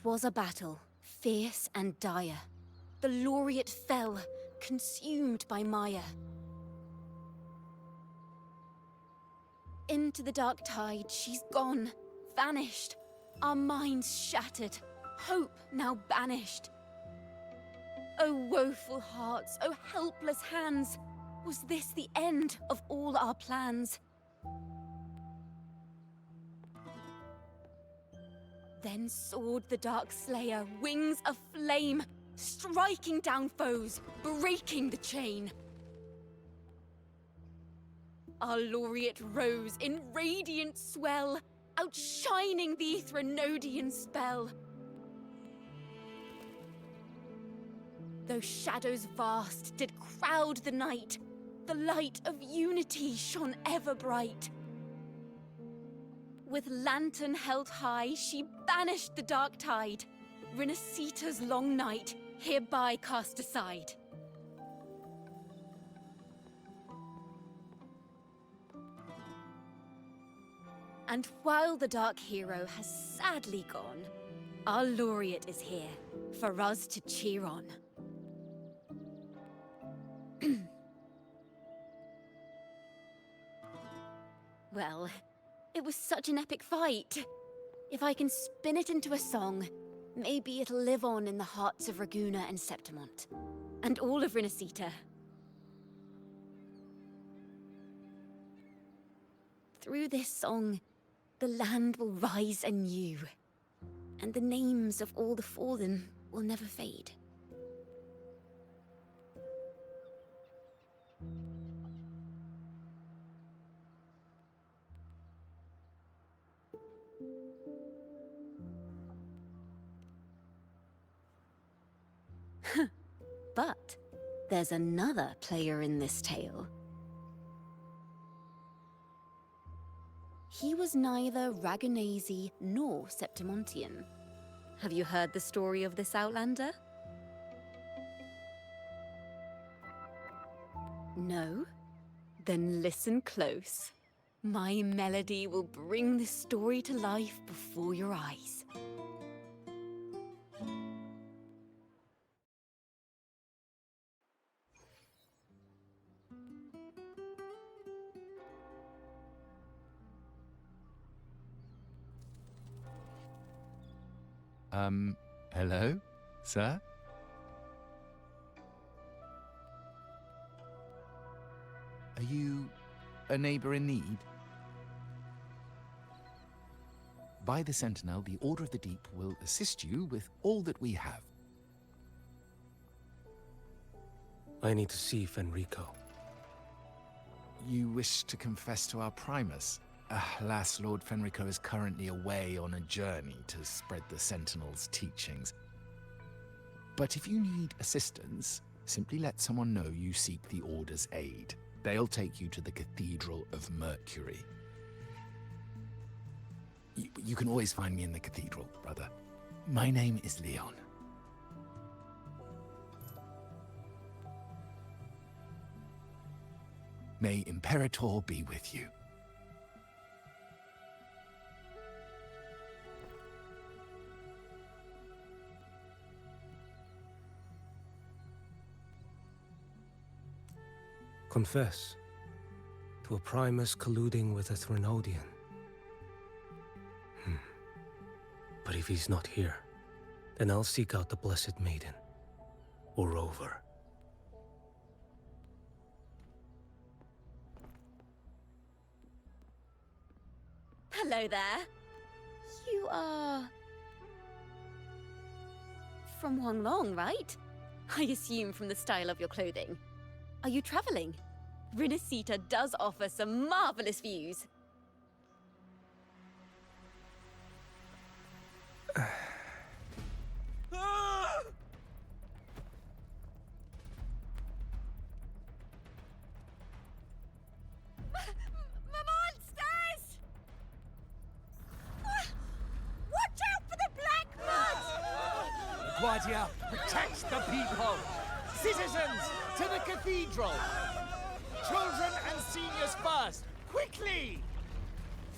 'Twas a battle, fierce and dire. The laureate fell, consumed by mire. Into the dark tide she's gone, vanished. Our minds shattered, hope now banished. O woeful hearts, O helpless hands, was this the end of all our plans? Then soared the dark slayer, wings aflame, striking down foes, breaking the chain. Our laureate rose in radiant swell, outshining the Threnodian spell. Though shadows vast did crowd the night, the light of unity shone ever bright. With lantern held high, she banished the dark tide, Renacita's long night, hereby cast aside. And while the dark hero has sadly gone, our laureate is here, for us to cheer on. Well, it was such an epic fight. If I can spin it into a song, maybe it'll live on in the hearts of Raguna and Septimont, and all of Renacita. Through this song, the land will rise anew, and the names of all the fallen will never fade. But there's another player in this tale. He was neither Raganese nor Septimontian. Have you heard the story of this outlander? No? Then listen close. My melody will bring this story to life before your eyes. Hello, sir? Are you a neighbor in need? By the Sentinel, the Order of the Deep will assist you with all that we have. I need to see Fenrico. You wish to confess to our Primus? Alas, Lord Fenrico is currently away on a journey to spread the Sentinel's teachings. But if you need assistance, simply let someone know you seek the Order's aid. They'll take you to the Cathedral of Mercury. You can always find me in the Cathedral, brother. My name is Leon. May Imperator be with you. Confess to a Primus colluding with a Threnodian. But if he's not here, then I'll seek out the Blessed Maiden. Or Rover. Hello there. You are... from Huanglong, right? I assume from the style of your clothing. Are you traveling? Rinasita does offer some marvelous views. Monsters! Watch out for the black mud! Guardia, protect the people! Citizens, to the cathedral! Children and seniors first! Quickly!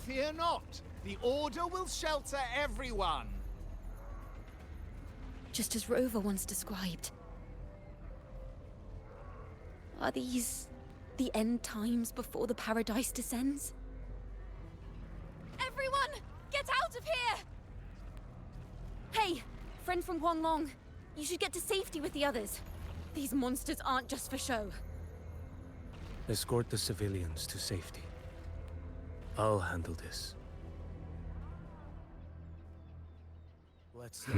Fear not, the Order will shelter everyone! Just as Rover once described. Are these the end times before the paradise descends? Everyone, get out of here! Hey, friend from Huanglong, you should get to safety with the others. These monsters aren't just for show. Escort the civilians to safety. I'll handle this. Let's not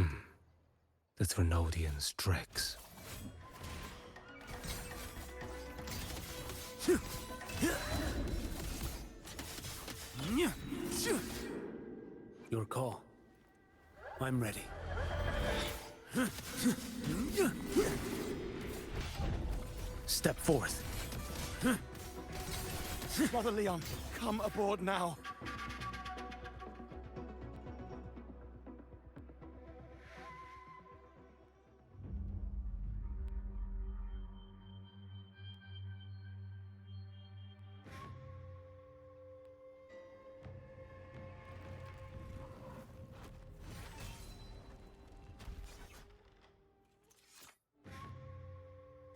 the Threnodians' dregs. Your call. I'm ready. Step forth. Brother Leon, come aboard now.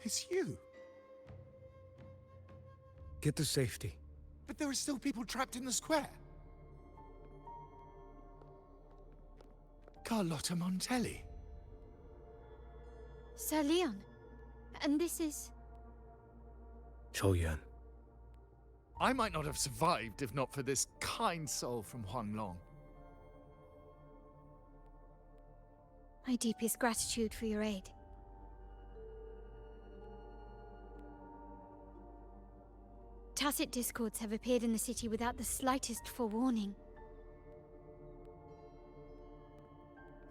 It's you. Get to safety. But there are still people trapped in the square. Carlotta Montelli. Sir Leon. And this is... Choyan. I might not have survived if not for this kind soul from Huanglong. My deepest gratitude for your aid. Tacit discords have appeared in the city without the slightest forewarning.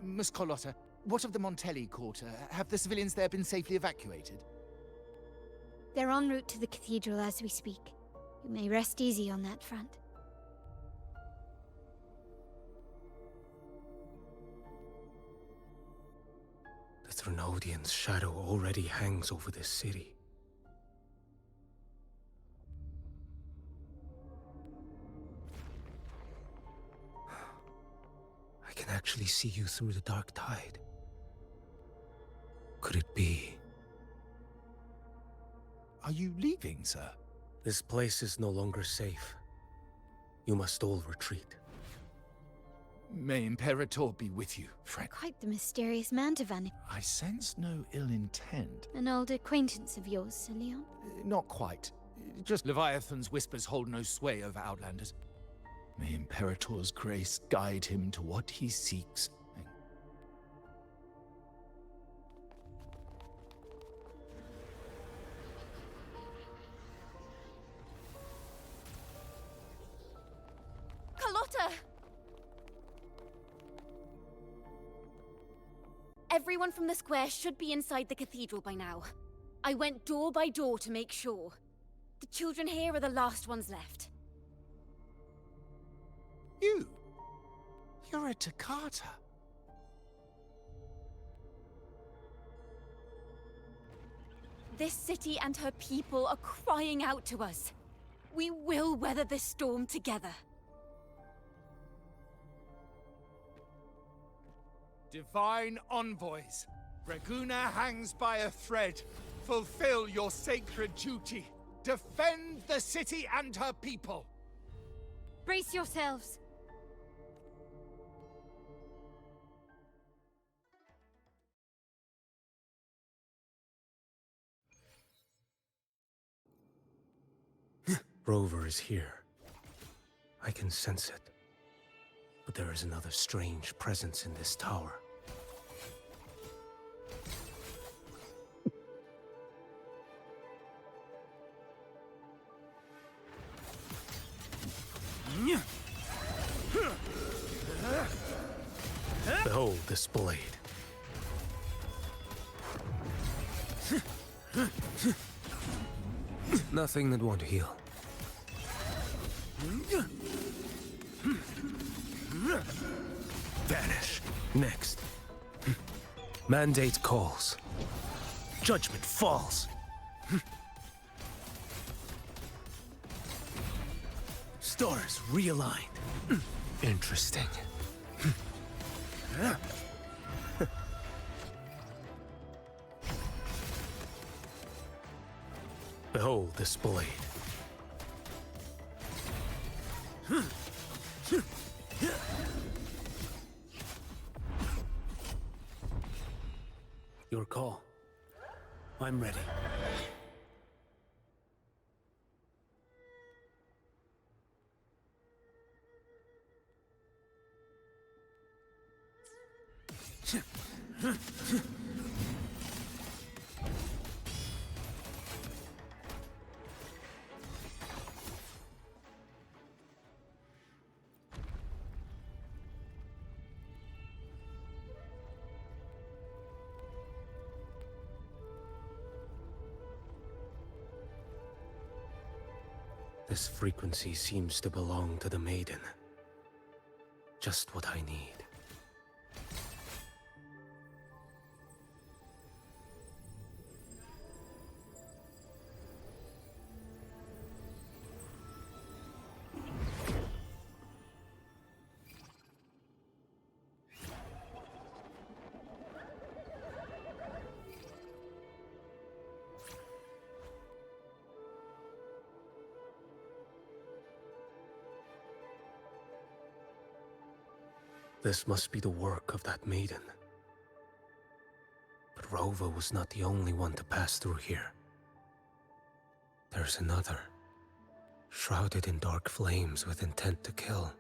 Miss Carlotta, what of the Montelli quarter? Have the civilians there been safely evacuated? They're en route to the cathedral as we speak. You may rest easy on that front. The Threnodian's shadow already hangs over this city. I can actually see you through the dark tide. Could it be? Are you leaving, sir? This place is no longer safe. You must all retreat. May Imperator be with you, friend. Quite the mysterious man to vanish. I sense no ill intent. An old acquaintance of yours, Sir Leon? Not quite. Just Leviathan's whispers hold no sway over Outlanders. May Imperator's grace guide him to what he seeks. Carlotta! Everyone from the square should be inside the cathedral by now. I went door by door to make sure. The children here are the last ones left. You're a Toccata. This city and her people are crying out to us. We will weather this storm together. Divine envoys, Reguna hangs by a thread. Fulfill your sacred duty. Defend the city and her people! Brace yourselves. Rover is here. I can sense it. But there is another strange presence in this tower. Behold this blade. Nothing that won't heal. Vanish. Next. Mandate calls. Judgment falls. Stars realigned. Interesting. Behold this blade. Your call. I'm ready. This frequency seems to belong to the maiden. Just what I need. This must be the work of that maiden. But Rova was not the only one to pass through here. There's another, shrouded in dark flames with intent to kill.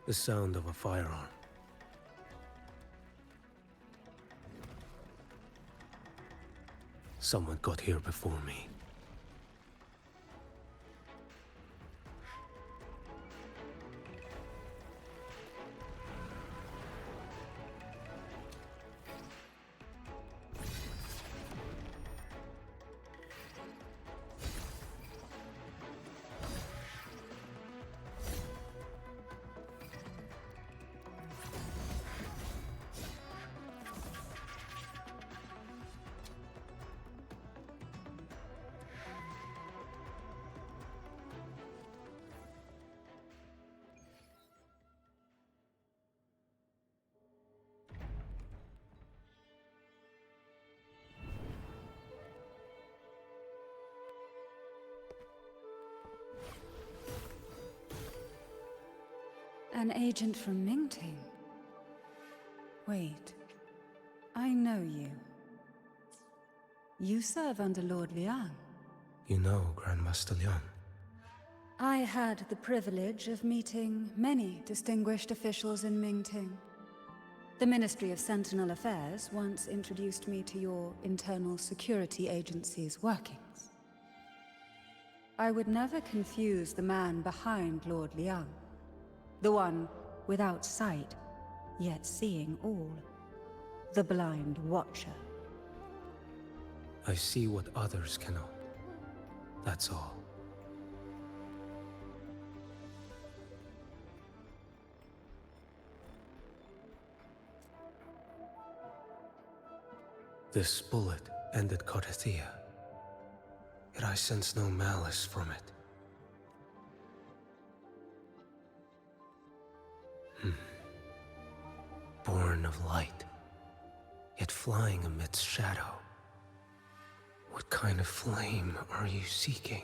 The sound of a firearm. Someone got here before me. An agent from Mingting? Wait, I know you. You serve under Lord Liang. You know Grandmaster Liang. I had the privilege of meeting many distinguished officials in Mingting. The Ministry of Sentinel Affairs once introduced me to your internal security agency's workings. I would never confuse the man behind Lord Liang. The one without sight, yet seeing all. The Blind Watcher. I see what others cannot. That's all. This bullet ended Carthia, yet I sense no malice from it. Born of light, yet flying amidst shadow. What kind of flame are you seeking?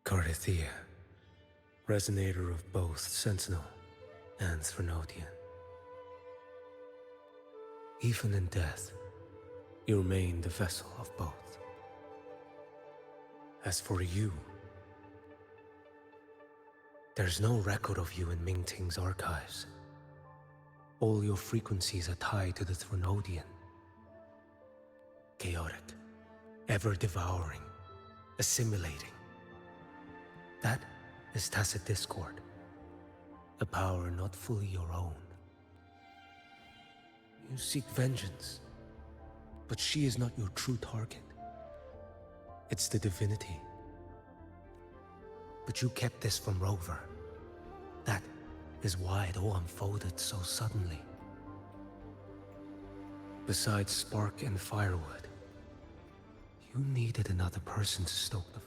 Carthia, resonator of both Sentinel and Threnodian. Even in death, you remain the vessel of both. As for you, there's no record of you in Mingting's archives. All your frequencies are tied to the Threnodian. Chaotic, ever-devouring, assimilating. That is tacit discord, a power not fully your own. You seek vengeance, but she is not your true target. It's the divinity. But you kept this from Rover. That is why it all unfolded so suddenly. Besides spark and firewood, you needed another person to stoke the...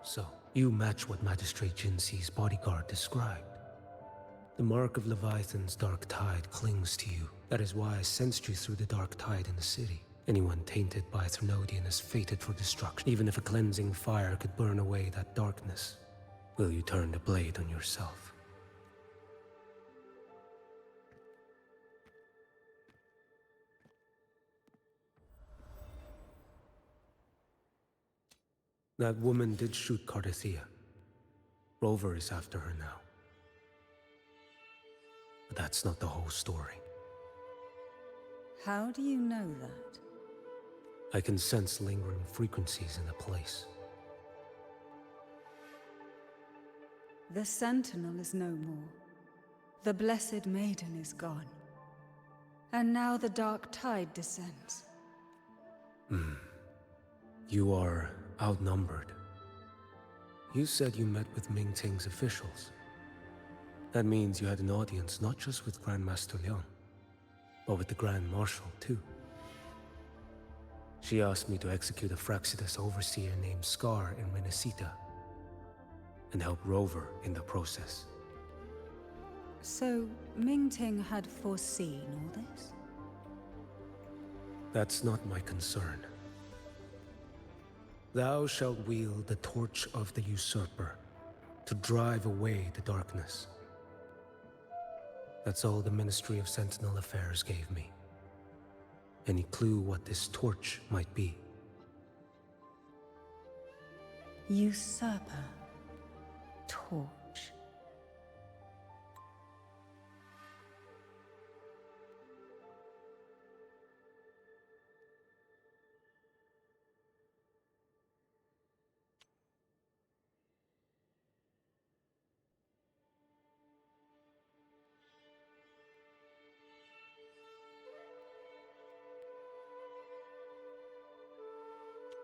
So, you match what Magistrate Jinxi's bodyguard described. The mark of Leviathan's dark tide clings to you. That is why I sensed you through the dark tide in the city. Anyone tainted by Threnodian is fated for destruction. Even if a cleansing fire could burn away that darkness, will you turn the blade on yourself? That woman did shoot Carthia. Rover is after her now. But that's not the whole story. How do you know that? I can sense lingering frequencies in the place. The Sentinel is no more. The Blessed Maiden is gone. And now the dark tide descends. You are outnumbered. You said you met with Mingting's officials. That means you had an audience not just with Grandmaster Liang, but with the Grand Marshal too. She asked me to execute a Fraxidus overseer named Scar in Renacita, and help Rover in the process. So, Mingting had foreseen all this? That's not my concern. Thou shalt wield the torch of the usurper to drive away the darkness. That's all the Ministry of Sentinel Affairs gave me. Any clue what this torch might be? Usurper. Torch.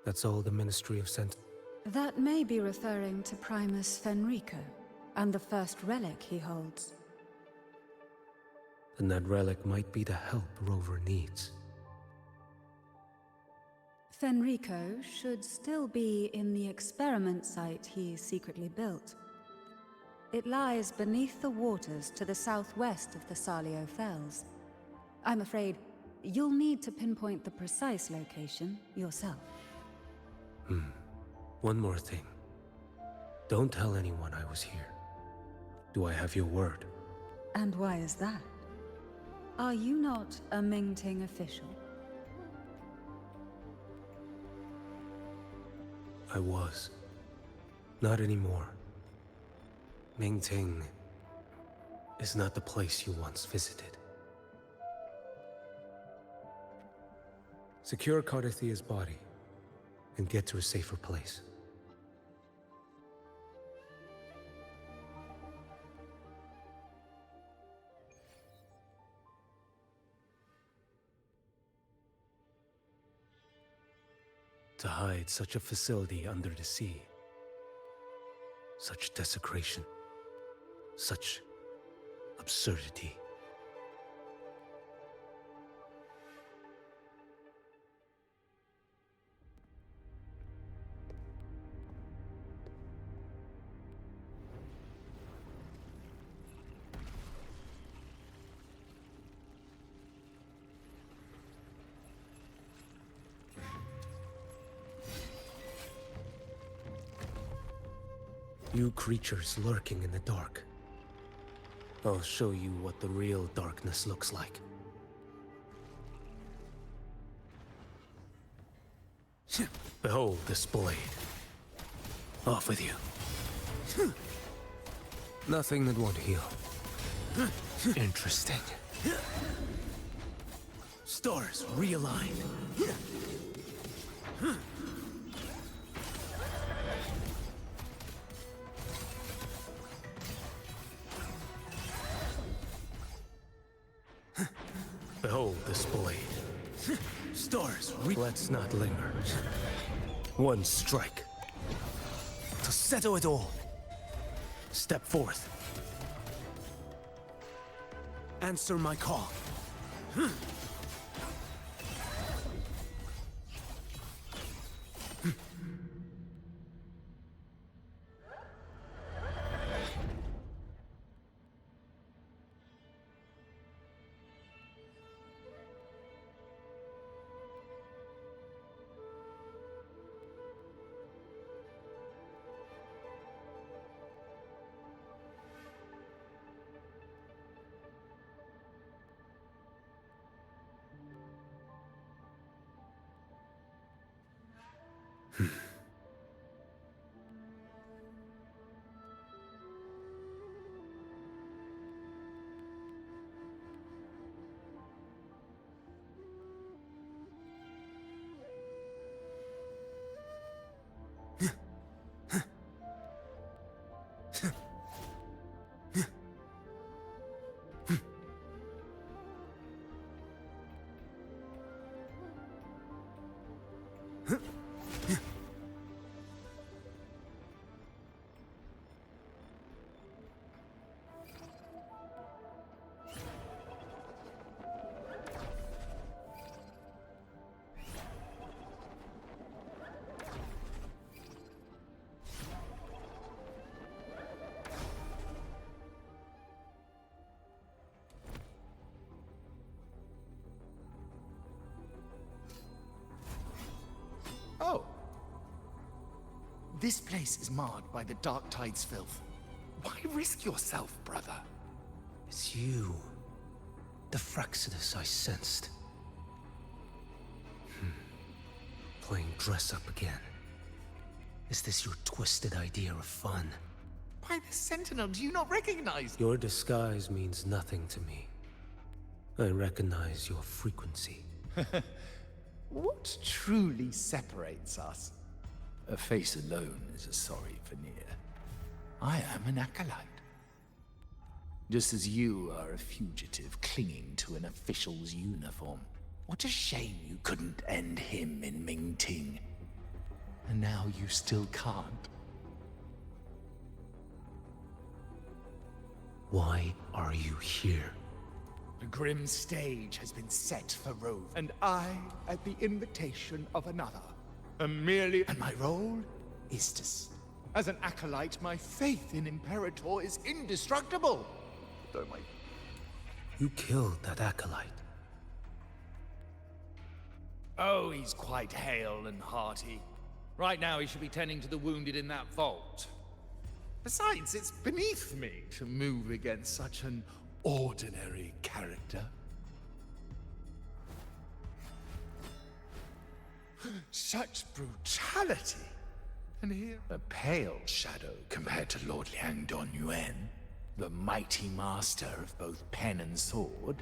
That's all the Ministry of That may be referring to Primus Fenrico, and the first relic he holds. And that relic might be the help Rover needs. Fenrico should still be in the experiment site he secretly built. It lies beneath the waters to the southwest of the Salio Fells. I'm afraid you'll need to pinpoint the precise location yourself. One more thing. Don't tell anyone I was here. Do I have your word? And why is that? Are you not a Mingting official? I was. Not anymore. Mingting is not the place you once visited. Secure Carthathia's body and get to a safer place. To hide such a facility under the sea. Such desecration. Such absurdity. You creatures lurking in the dark. I'll show you what the real darkness looks like. Behold this blade. Off with you. Nothing that won't heal. Interesting. Stars realigned. Behold this blade. Stars Let's not linger. One strike. To settle it all. Step forth. Answer my call. Oh. This place is marred by the Dark Tide's filth. Why risk yourself, brother? It's you. The Fraxidus I sensed. Playing dress up again. Is this your twisted idea of fun? Why, the Sentinel, do you not recognize? Your disguise means nothing to me. I recognize your frequency. What truly separates us? A face alone is a sorry veneer. I am an acolyte. Just as you are a fugitive clinging to an official's uniform. What a shame you couldn't end him in Mingting. And now you still can't. Why are you here? The grim stage has been set for Rove, and I, at the invitation of another, am merely... And my role is to... As an acolyte, my faith in Imperator is indestructible. Though my... You killed that acolyte. Oh, he's quite hale and hearty. Right now he should be tending to the wounded in that vault. Besides, it's beneath me to move against such an ordinary character. Such brutality! And here, a pale shadow compared to Lord Liang Don Yuan, the mighty master of both pen and sword.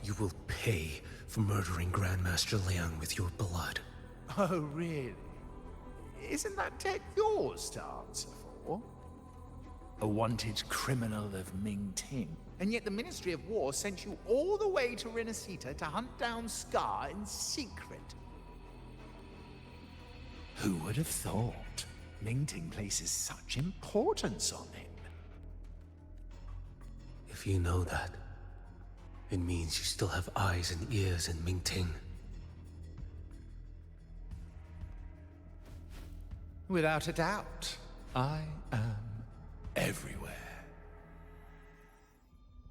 You will pay for murdering Grandmaster Liang with your blood. Oh, really? Isn't that debt yours to answer for? A wanted criminal of Mingting. And yet the Ministry of War sent you all the way to Renacita to hunt down Scar in secret. Who would have thought? Mingting places such importance on him. If you know that, it means you still have eyes and ears in Mingting. Without a doubt, I am everywhere.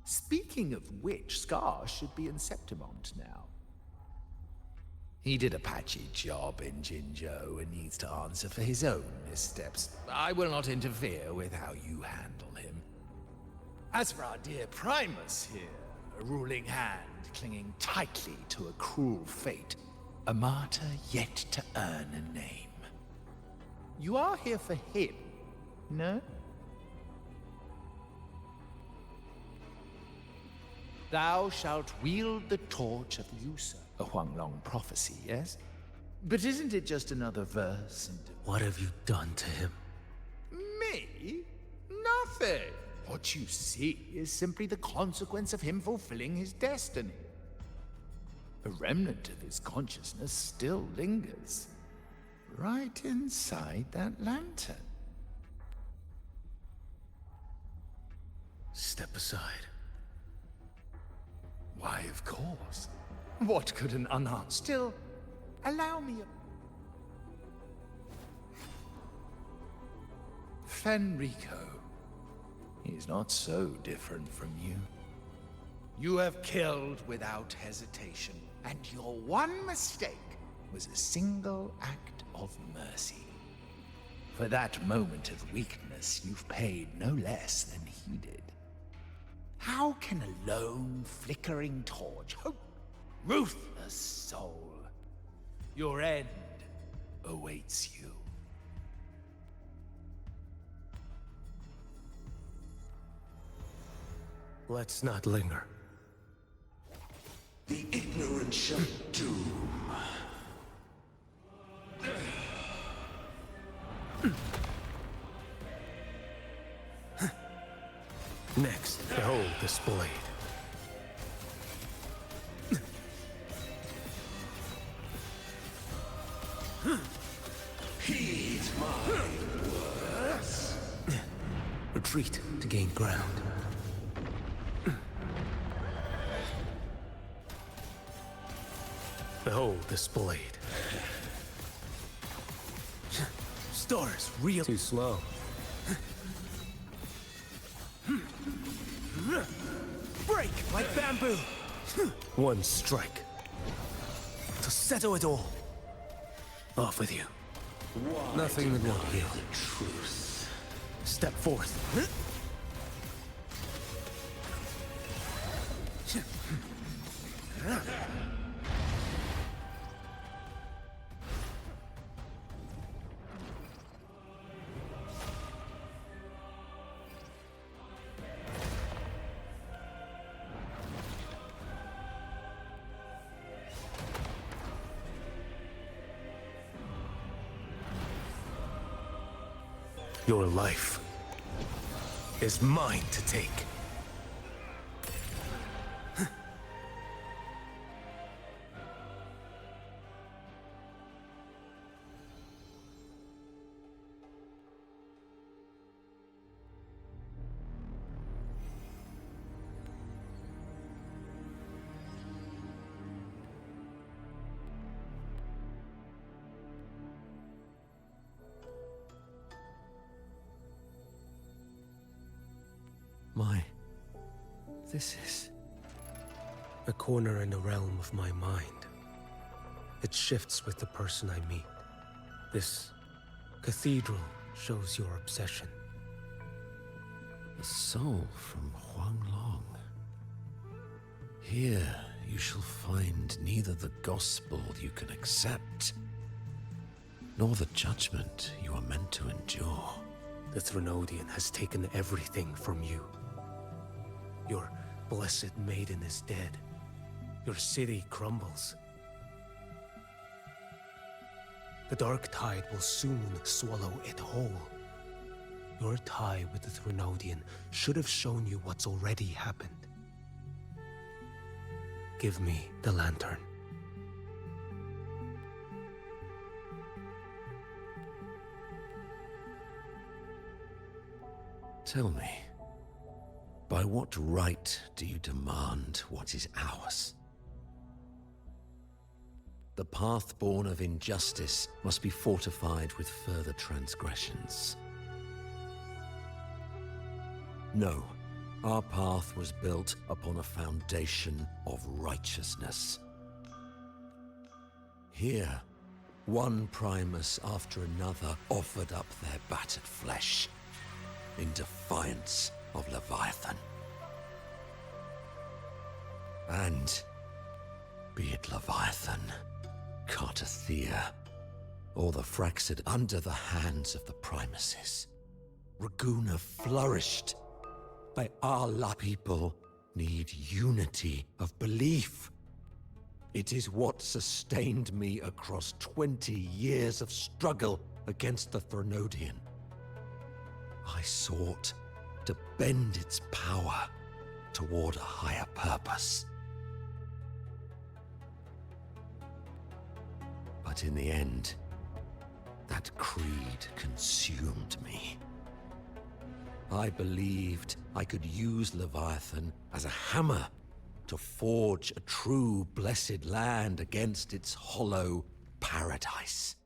Speaking of which, Scar should be in Septimont now. He did a patchy job in Jinzhou and needs to answer for his own missteps. I will not interfere with how you handle him. As for our dear Primus here, a ruling hand clinging tightly to a cruel fate, a martyr yet to earn a name. You are here for him, no? Thou shalt wield the torch of Yusa, a Huanglong prophecy, yes? But isn't it just another verse and... What have you done to him? Me? Nothing. What you see is simply the consequence of him fulfilling his destiny. A remnant of his consciousness still lingers, right inside that lantern. Step aside. Why, of course. What could an unarmed... Still, allow me a... Fenrico. He's not so different from you. You have killed without hesitation, and your one mistake was a single act of mercy. For that moment of weakness, you've paid no less than he did. How can a lone, flickering torch hope? Ruthless soul. Your end awaits you. Let's not linger. The ignorant shall doom. Next, behold this blade. Heed my words. Retreat to gain ground. Behold this blade. Stars real. Too slow. Break like bamboo! One strike. To settle it all. Off with you. Nothing that won't heal. The truth. Step forth. Your life is mine to take. This is a corner in the realm of my mind. It shifts with the person I meet. This cathedral shows your obsession. A soul from Huanglong. Here you shall find neither the gospel you can accept, nor the judgment you are meant to endure. The Threnodian has taken everything from you. Your blessed maiden is dead. Your city crumbles. The dark tide will soon swallow it whole. Your tie with the Threnodian should have shown you what's already happened. Give me the lantern. Tell me, by what right do you demand what is ours? The path born of injustice must be fortified with further transgressions. No, our path was built upon a foundation of righteousness. Here, one Primus after another offered up their battered flesh in defiance of Leviathan. And be it Leviathan, Cartathea, or the Fraxid under the hands of the Primuses, Raguna flourished. Our people need unity of belief. It is what sustained me across 20 years of struggle against the Threnodian. I sought to bend its power toward a higher purpose. But in the end, that creed consumed me. I believed I could use Leviathan as a hammer to forge a true blessed land against its hollow paradise.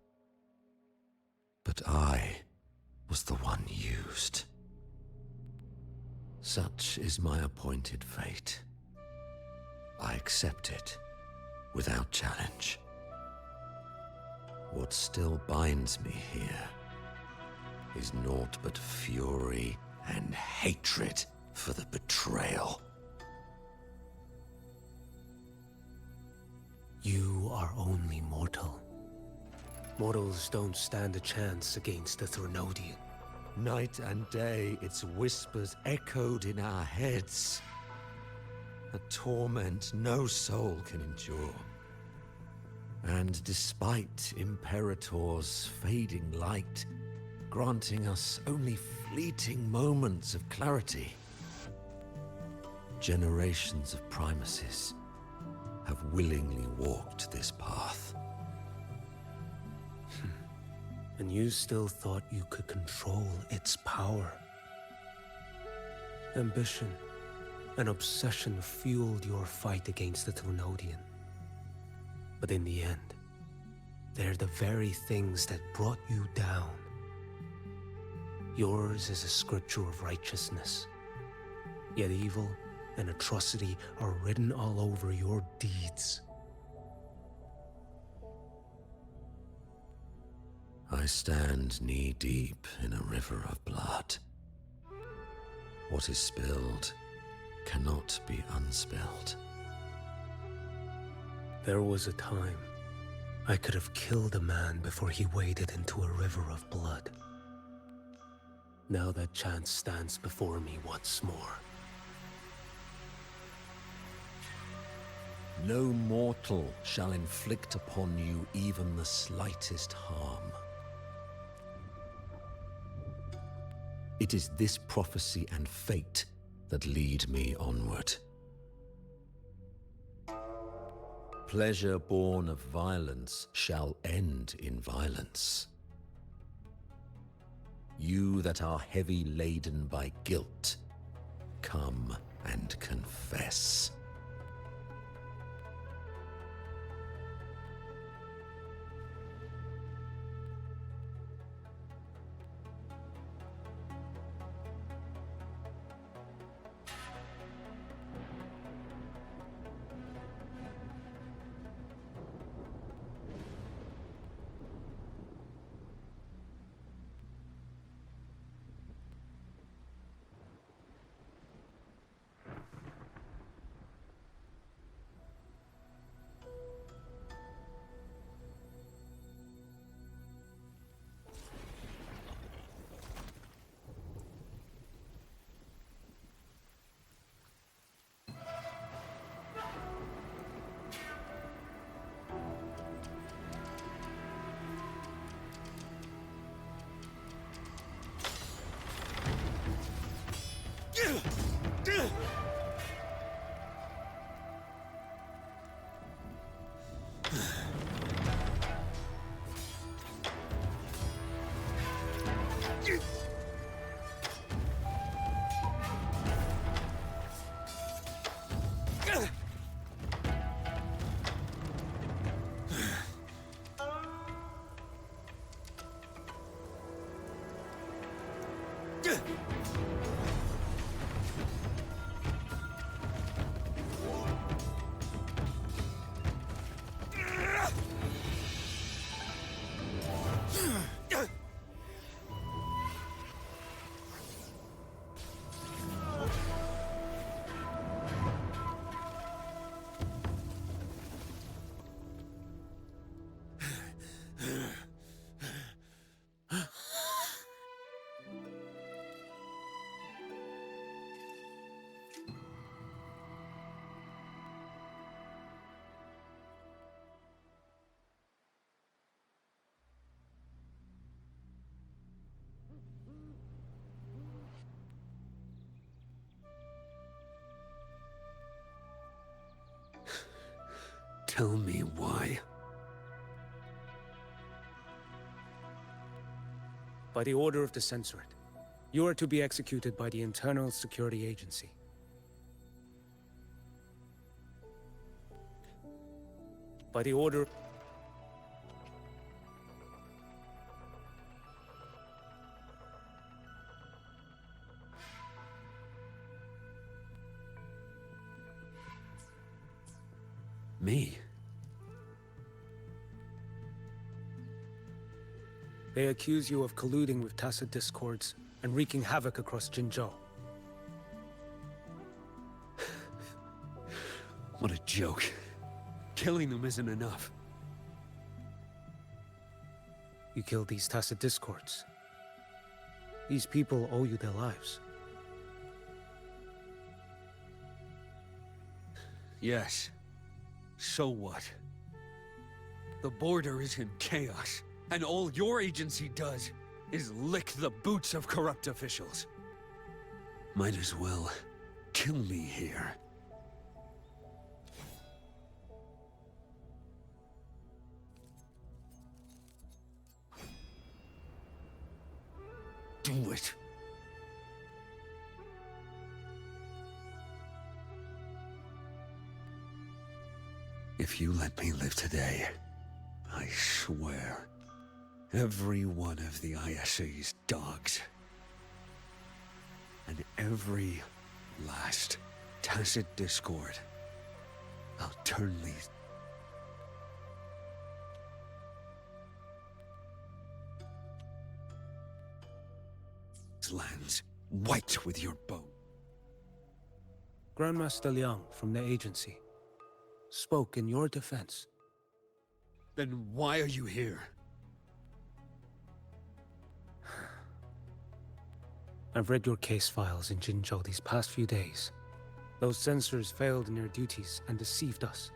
But I was the one used. Such is my appointed fate. I accept it without challenge. What still binds me here is naught but fury and hatred for the betrayal. You are only mortal. Mortals don't stand a chance against the Threnodian. Night and day, its whispers echoed in our heads. A torment no soul can endure. And despite Imperator's fading light, granting us only fleeting moments of clarity, generations of Primuses have willingly walked this path. And you still thought you could control its power. Ambition and obsession fueled your fight against the Threnodian. But in the end, they're the very things that brought you down. Yours is a scripture of righteousness, yet evil and atrocity are written all over your deeds. I stand knee-deep in a river of blood. What is spilled cannot be unspilled. There was a time I could have killed a man before he waded into a river of blood. Now that chance stands before me once more. No mortal shall inflict upon you even the slightest harm. It is this prophecy and fate that lead me onward. Pleasure born of violence shall end in violence. You that are heavy laden by guilt, come and confess. Tell me why. By the order of the Censorate, you are to be executed by the Internal Security Agency. By the order... Me? They accuse you of colluding with tacit discords and wreaking havoc across Jinzhou. What a joke. Killing them isn't enough. You killed these tacit discords. These people owe you their lives. Yes. So what? The border is in chaos, and all your agency does is lick the boots of corrupt officials. Might as well kill me here. Do it. If you let me live today, I swear, every one of the ISA's dogs, and every last tacit discord, I'll turn these lands white with your bow. Grandmaster Liang from the agency spoke in your defense. Then why are you here? I've read your case files in Jinzhou these past few days. Those censors failed in their duties and deceived us.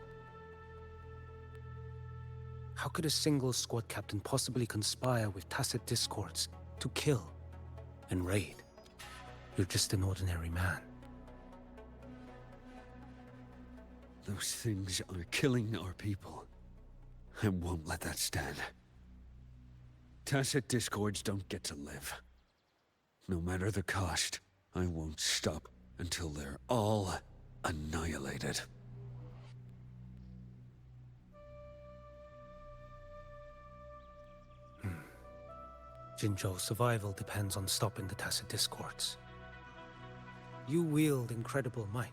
How could a single squad captain possibly conspire with tacit discords to kill and raid? You're just an ordinary man. Those things are killing our people. I won't let that stand. Tacit discords don't get to live. No matter the cost, I won't stop until they're all annihilated. Jinzhou's survival depends on stopping the tacit discords. You wield incredible might,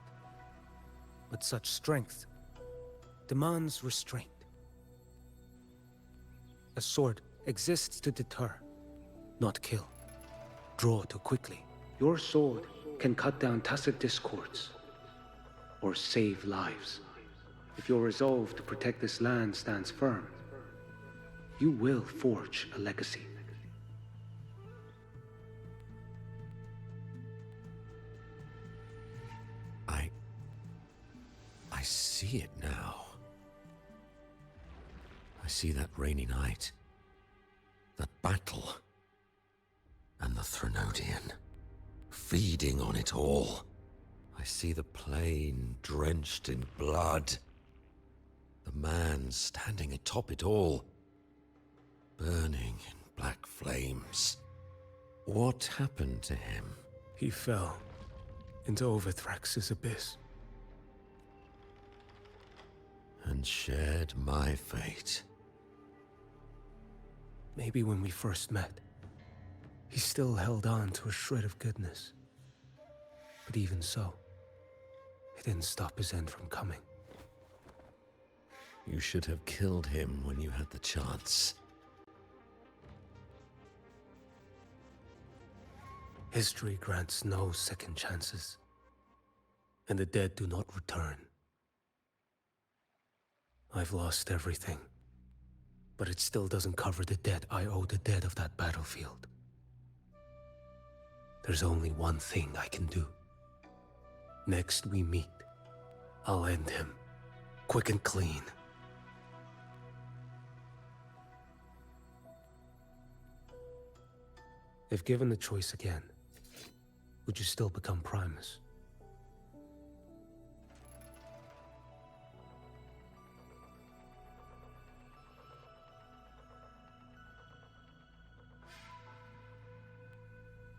but such strength demands restraint. A sword exists to deter, not kill. Draw too quickly. Your sword can cut down tacit discords, or save lives. If your resolve to protect this land stands firm, you will forge a legacy. I see it now. I see that rainy night, that battle, and the Threnodian, feeding on it all. I see the plain drenched in blood, the man standing atop it all, burning in black flames. What happened to him? He fell into Overthrax's abyss. And shared my fate. Maybe when we first met, He still held on to a shred of goodness. But even so, it didn't stop his end from coming. You should have killed him when you had the chance. History grants no second chances, and the dead do not return. I've lost everything, but it still doesn't cover the debt I owe the dead of that battlefield. There's only one thing I can do. Next we meet, I'll end him, quick and clean. If given the choice again, would you still become Primus?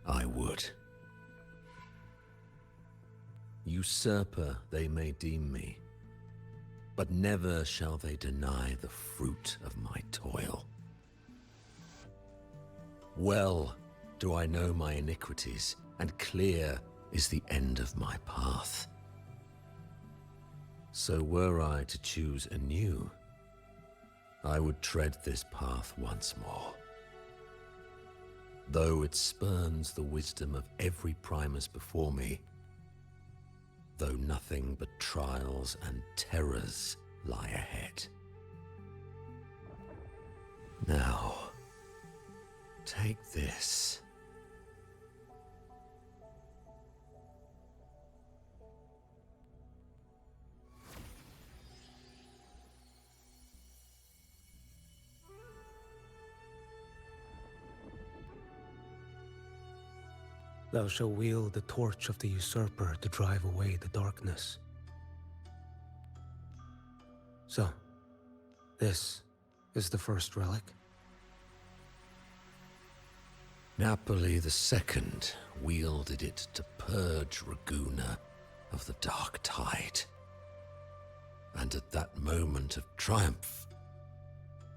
I would. Usurper they may deem me, but never shall they deny the fruit of my toil. Well do I know my iniquities, and clear is the end of my path. So were I to choose anew, I would tread this path once more. Though it spurns the wisdom of every Primus before me, though nothing but trials and terrors lie ahead. Now, take this. Thou shalt wield the torch of the usurper to drive away the darkness. So, this is the first relic? Napoli II wielded it to purge Raguna of the dark tide. And at that moment of triumph,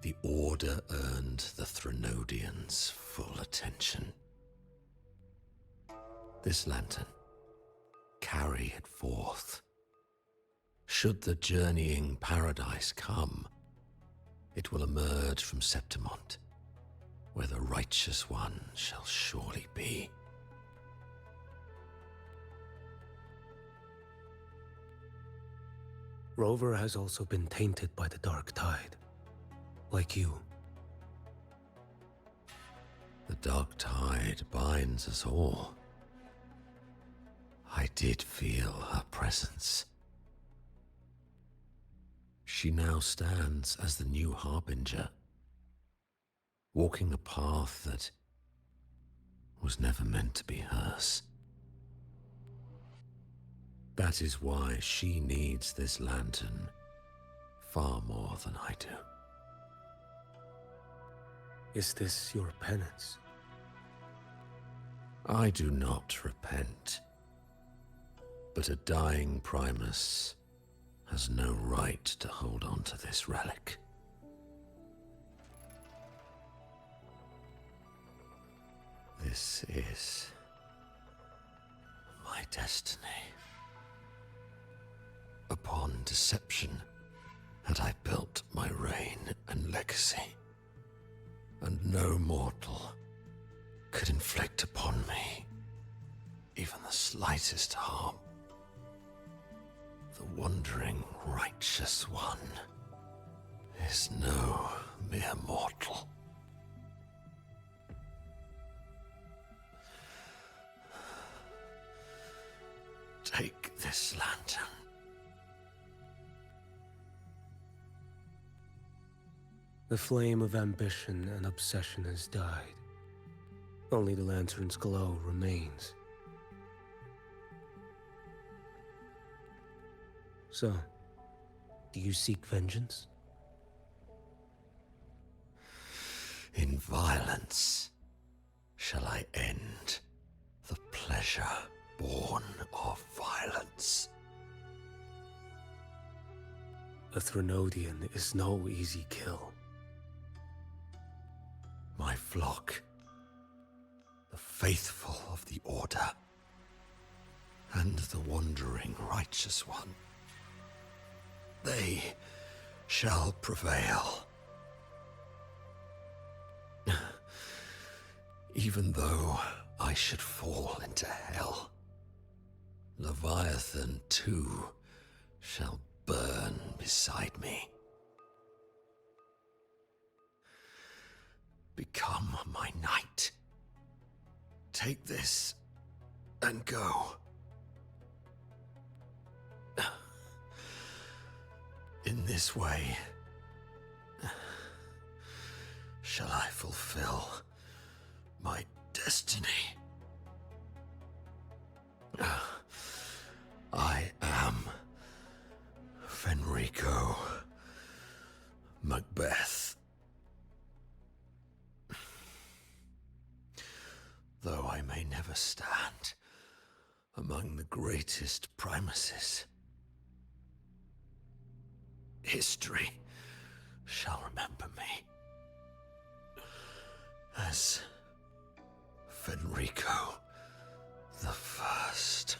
the Order earned the Threnodians full attention. This lantern, carry it forth. Should the journeying paradise come, it will emerge from Septimont, where the righteous one shall surely be. Rover has also been tainted by the dark tide, like you. The dark tide binds us all. I did feel her presence. She now stands as the new harbinger, walking a path that was never meant to be hers. That is why she needs this lantern far more than I do. Is this your penance? I do not repent. But a dying Primus has no right to hold on to this relic. This is my destiny. Upon deception had I built my reign and legacy, and no mortal could inflict upon me even the slightest harm. The wandering righteous one is no mere mortal. Take this lantern. The flame of ambition and obsession has died. Only the lantern's glow remains. So, do you seek vengeance? In violence shall I end the pleasure born of violence. A Threnodian is no easy kill. My flock, the faithful of the Order, and the wandering righteous one. They shall prevail. Even though I should fall into hell, Leviathan too shall burn beside me. Become my knight. Take this and go. In this way, shall I fulfill my destiny. I am Fenrico Macbeth. Though I may never stand among the greatest primuses, history shall remember me as Fenrico the First.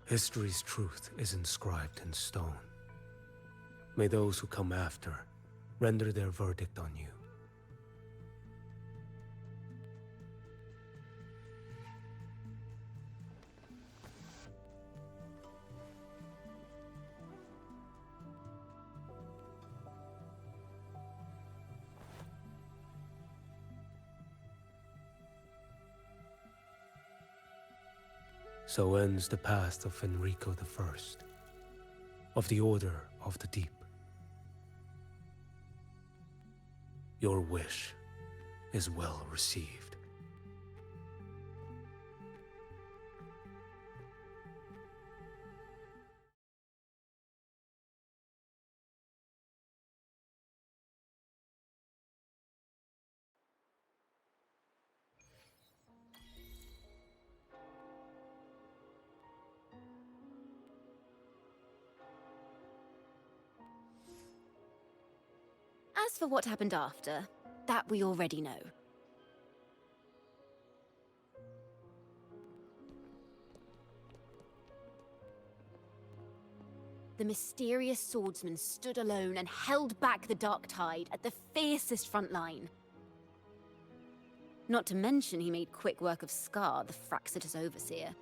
History's truth is inscribed in stone. May those who come after render their verdict on you. So ends the past of Fenrico I, of the Order of the Deep. Your wish is well received. As for what happened after, that we already know. The mysterious swordsman stood alone and held back the dark tide at the fiercest front line. Not to mention he made quick work of Scar, the Fraxitous overseer.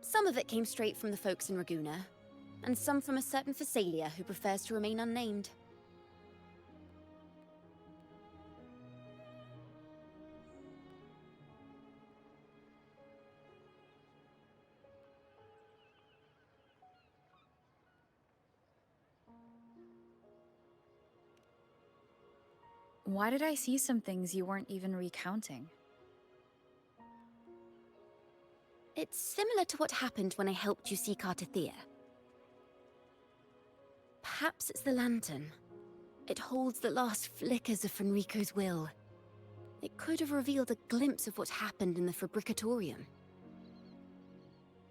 Some of it came straight from the folks in Raguna, and some from a certain Phasalia who prefers to remain unnamed. Why did I see some things you weren't even recounting? It's similar to what happened when I helped you seek Artathea. Perhaps it's the lantern. It holds the last flickers of Fenrico's will. It could have revealed a glimpse of what happened in the Fabricatorium.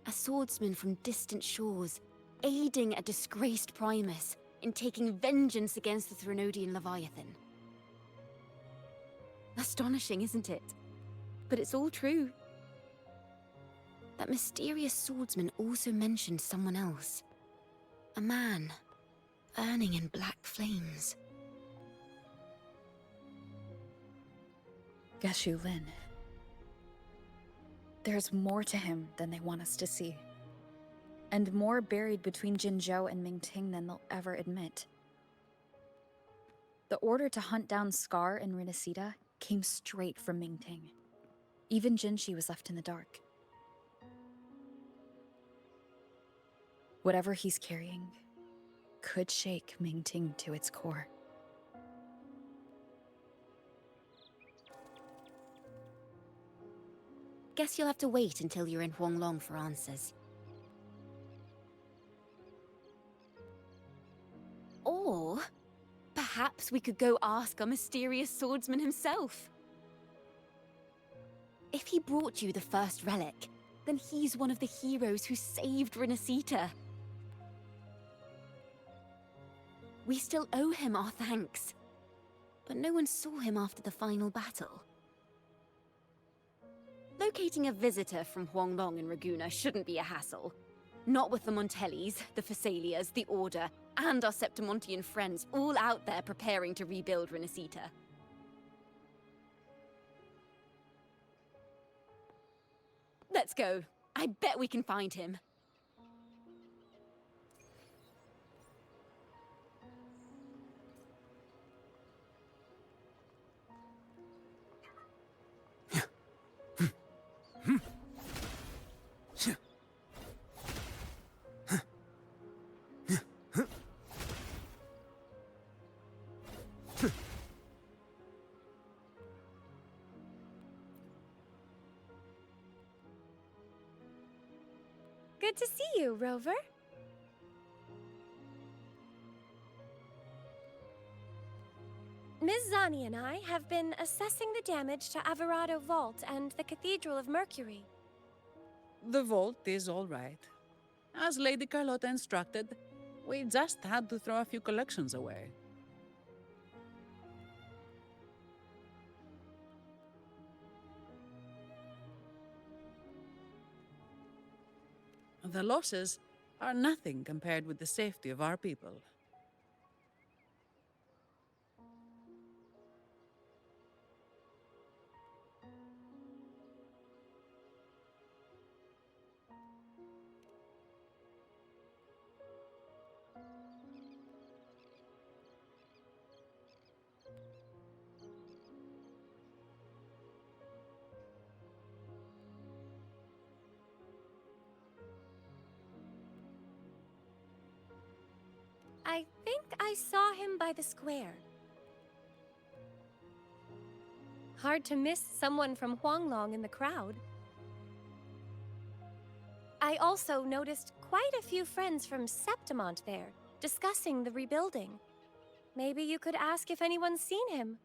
A swordsman from distant shores, aiding a disgraced Primus in taking vengeance against the Threnodian Leviathan. Astonishing, isn't it? But it's all true. That mysterious swordsman also mentioned someone else. A man, burning in black flames. Geshu Lin. There's more to him than they want us to see. And more buried between Jinzhou and Mingting than they'll ever admit. The order to hunt down Scar and Rinasida came straight from Mingting. Even Jinshi was left in the dark. Whatever he's carrying could shake Mingting to its core. Guess you'll have to wait until you're in Huanglong for answers. Or perhaps we could go ask our mysterious swordsman himself. If he brought you the first relic, then he's one of the heroes who saved Renacita. We still owe him our thanks, but no one saw him after the final battle. Locating a visitor from Huanglong and Raguna shouldn't be a hassle. Not with the Montellis, the Phassalias, the Order, and our Septimontian friends all out there preparing to rebuild Renacita. Let's go. I bet we can find him. Good to see you, Rover. Ms. Zani and I have been assessing the damage to Averado Vault and the Cathedral of Mercury. The vault is all right. As Lady Carlotta instructed, we just had to throw a few collections away. The losses are nothing compared with the safety of our people. I think I saw him by the square. Hard to miss someone from Huanglong in the crowd. I also noticed quite a few friends from Septimont there, discussing the rebuilding. Maybe you could ask if anyone's seen him.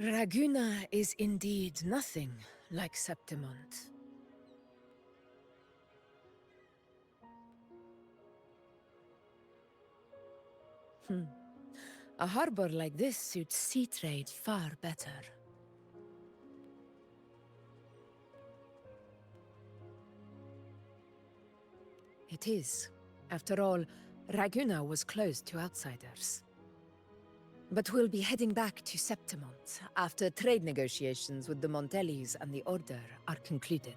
Raguna is indeed nothing like Septimont. A harbor like this suits sea trade far better. It is. After all, Raguna was closed to outsiders. But we'll be heading back to Septimont after trade negotiations with the Montellis and the Order are concluded.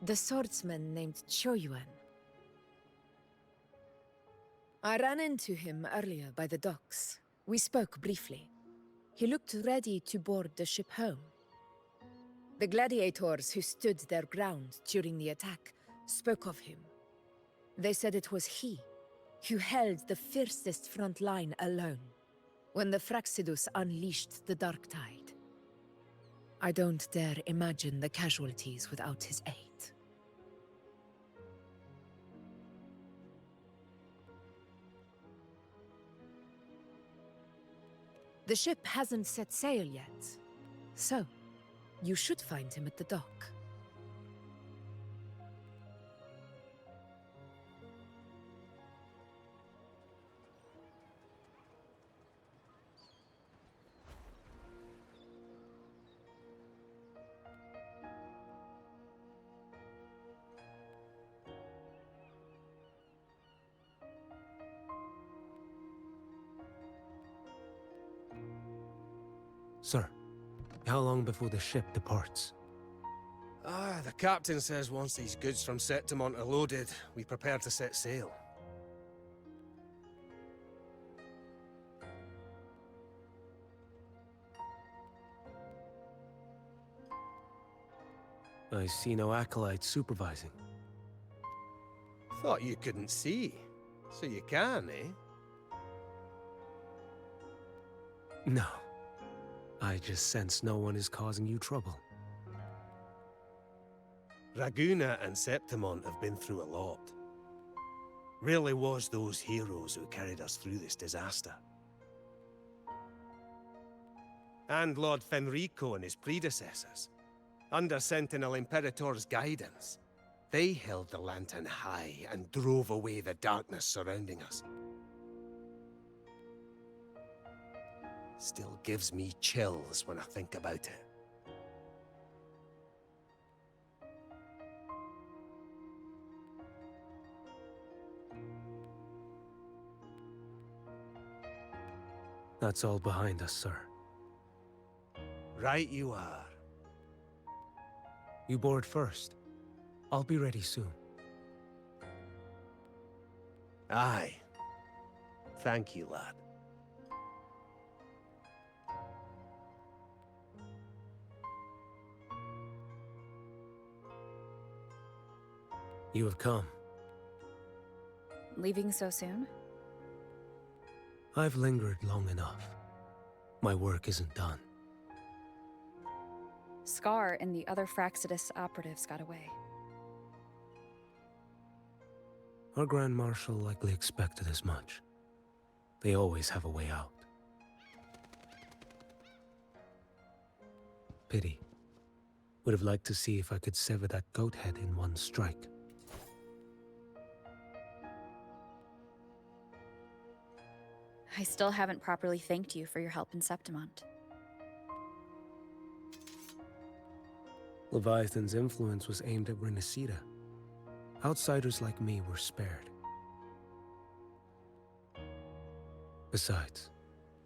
The swordsman named Choyuan. I ran into him earlier by the docks. We spoke briefly. He looked ready to board the ship home. The gladiators who stood their ground during the attack spoke of him. They said it was he who held the fiercest front line alone when the Fraxidus unleashed the Dark Tide. I don't dare imagine the casualties without his aid. The ship hasn't set sail yet, so you should find him at the dock. How long before the ship departs? The captain says once these goods from Septimont are loaded, we prepare to set sail. I see no acolytes supervising. Thought you couldn't see. So you can, eh? No. I just sense no one is causing you trouble. Raguna and Septimont have been through a lot. Really was those heroes who carried us through this disaster. And Lord Fenrico and his predecessors. Under Sentinel Imperator's guidance, they held the lantern high and drove away the darkness surrounding us. Still gives me chills when I think about it. That's all behind us, sir. Right you are. You board first. I'll be ready soon. Aye. Thank you, lad. You have come. Leaving so soon? I've lingered long enough. My work isn't done. Scar and the other Fraxidus operatives got away. Our Grand Marshal likely expected as much. They always have a way out. Pity. Would have liked to see if I could sever that goat head in one strike. I still haven't properly thanked you for your help in Septimont. Leviathan's influence was aimed at Renacida. Outsiders like me were spared. Besides,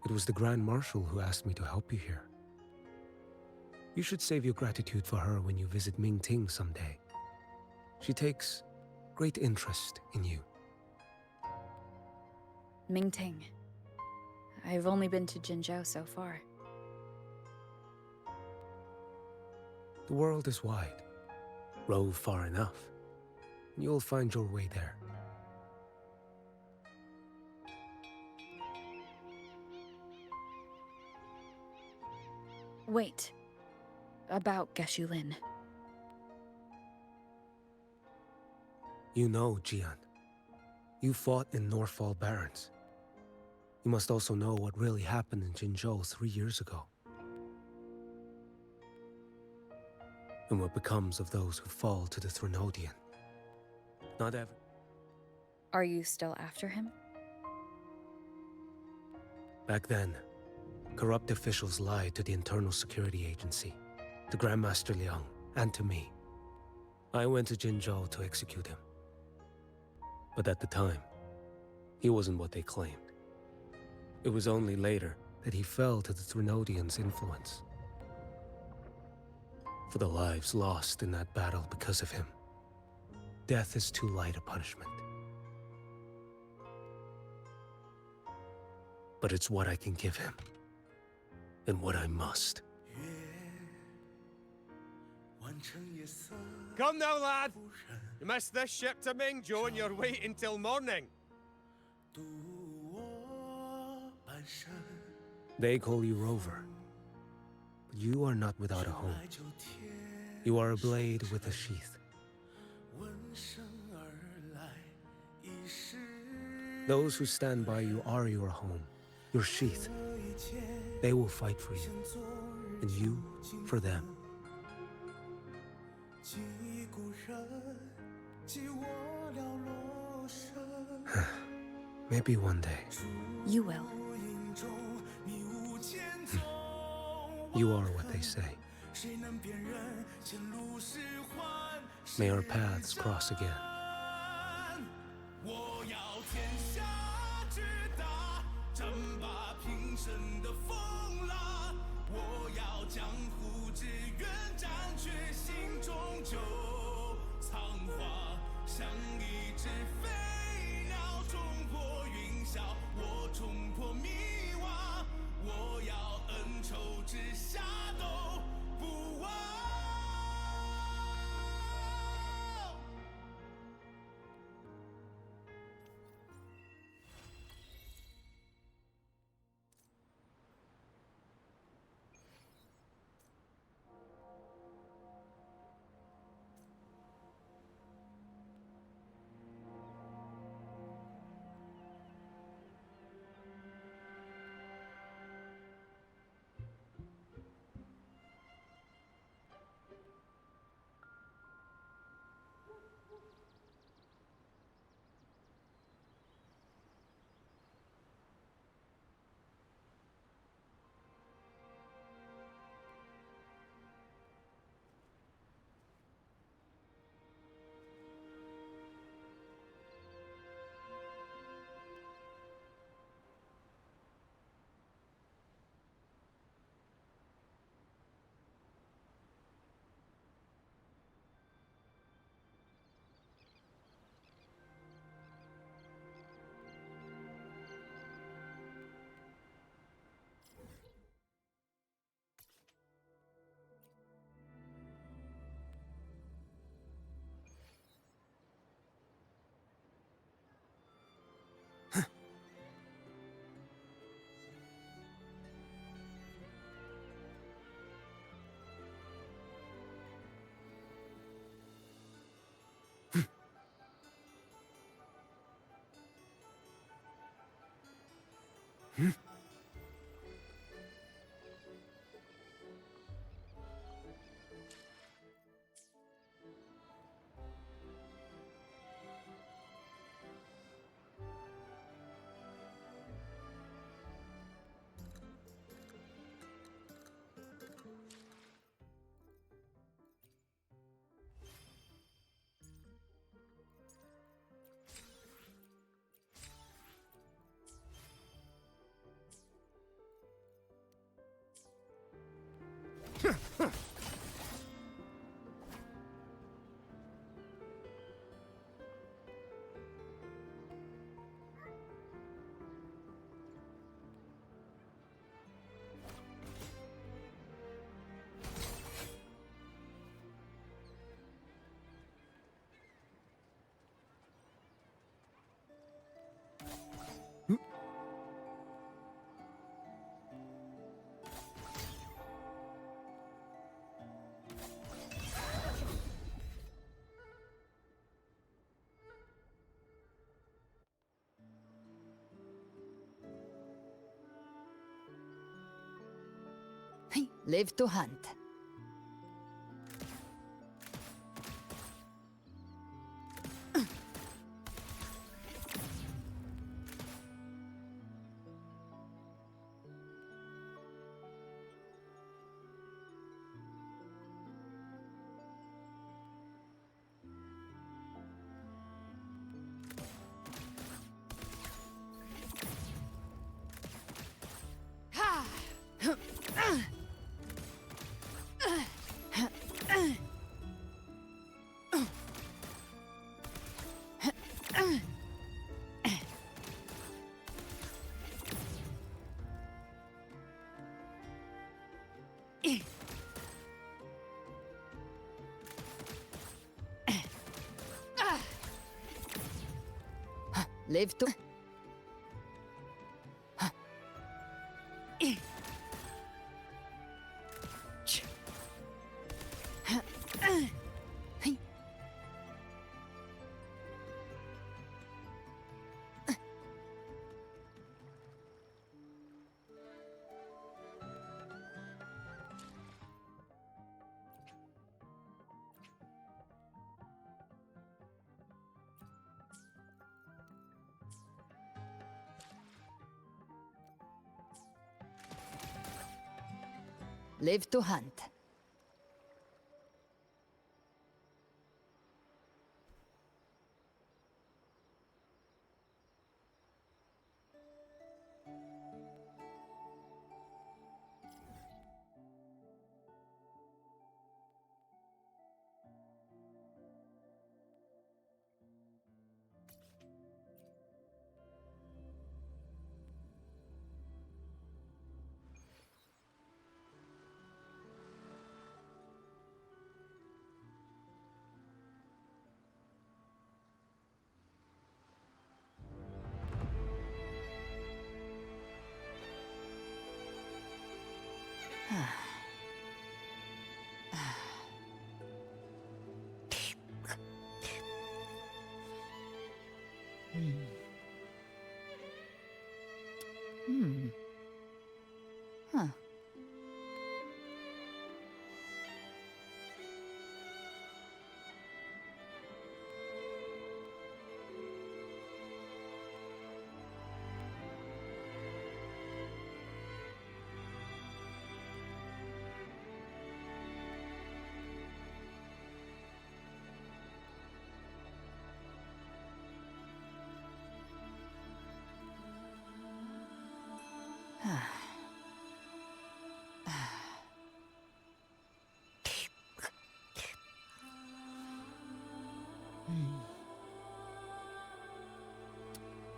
it was the Grand Marshal who asked me to help you here. You should save your gratitude for her when you visit Ming-Ting someday. She takes great interest in you. Ming-Ting. I've only been to Jinzhou so far. The world is wide. Rove far enough, and you'll find your way there. Wait. About Geshu Lin. You know, Jian. You fought in Norfall Barrens. You must also know what really happened in Jinzhou 3 years ago. And what becomes of those who fall to the Threnodian. Not ever. Are you still after him? Back then, corrupt officials lied to the Internal Security Agency, to Grandmaster Liang, and to me. I went to Jinzhou to execute him. But at the time, he wasn't what they claimed. It was only later that he fell to the Threnodians' influence. For the lives lost in that battle because of him, death is too light a punishment. But it's what I can give him, and what I must. Come now, lad! You missed this ship to Mingzhou and you're waiting till morning. They call you Rover, but you are not without a home. You are a blade with a sheath. Those who stand by you are your home, your sheath. They will fight for you, and you for them. Maybe one day. You will. You are what they say. May our paths cross again. 我要江湖之远，斩却心中酒。苍花像一只飞鸟，冲破云霄，我冲破迷惘。我要恩仇之下都不忘。Live to hunt. Live to... Live to hunt.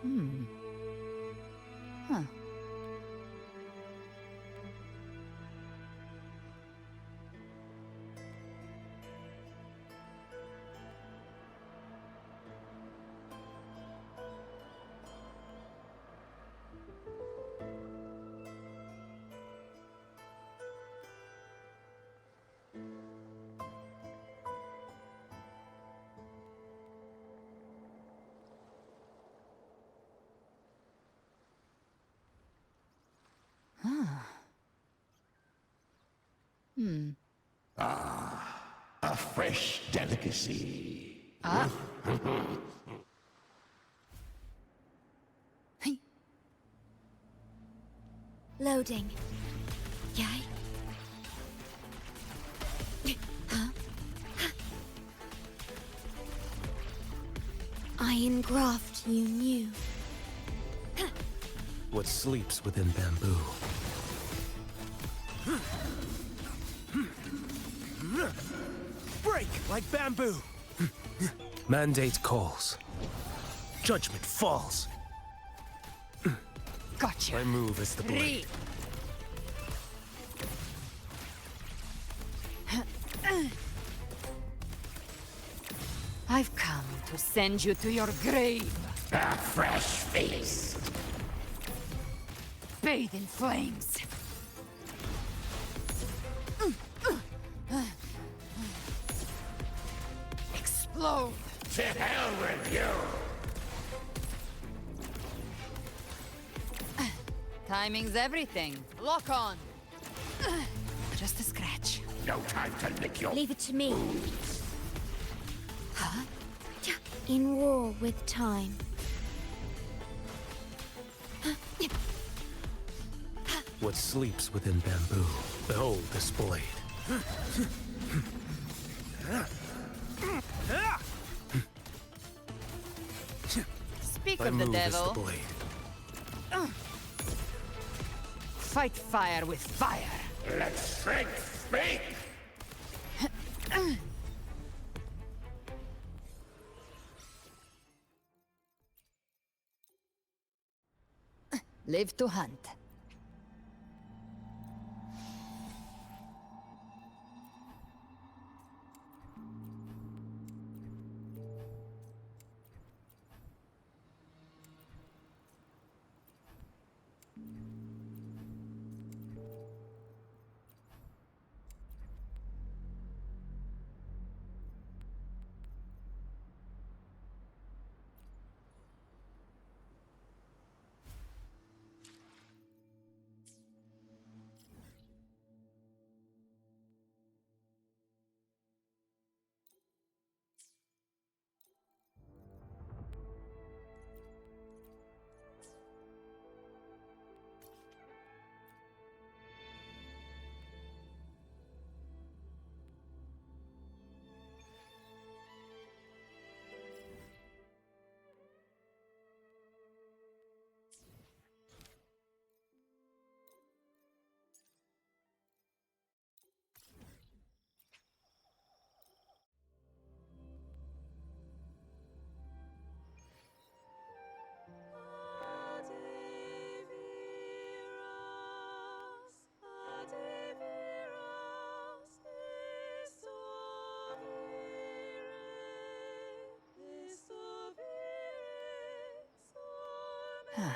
Hmm. Huh. Hmm. A fresh delicacy. Ah. Loading. Yay. Huh? Iron graft you knew. What sleeps within bamboo? Break like bamboo! Mandate calls. Judgment falls. Gotcha. My move is the blade. I've come to send you to your grave. A fresh feast. Bathe in flames. Explode. To hell with you! Timing's everything. Lock on. Just a scratch. No time to lick your... Leave it to me. Huh? In war with time. What sleeps within bamboo? Behold this blade. Speak My of the move is devil. the blade. Fight fire with fire. Let strength speak! Live to hunt. Huh.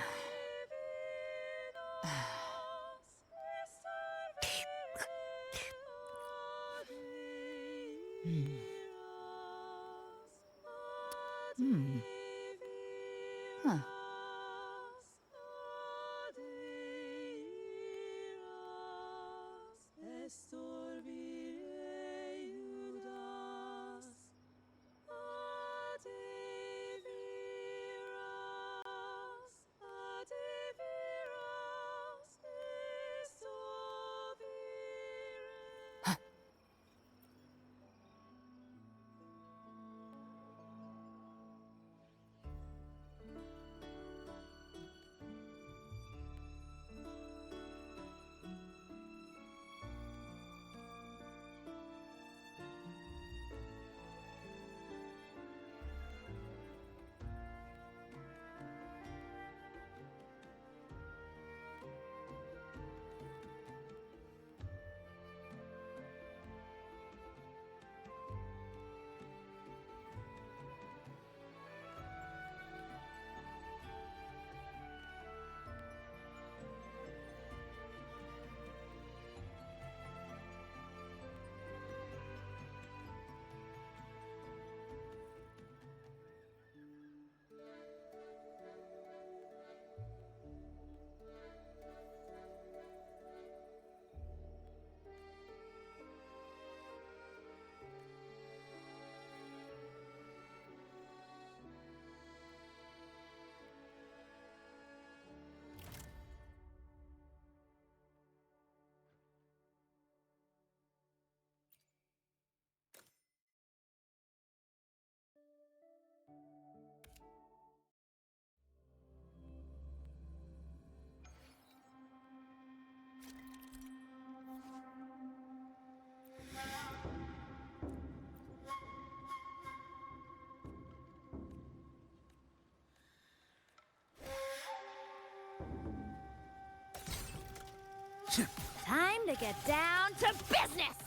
Time to get down to business!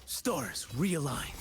Stars realign.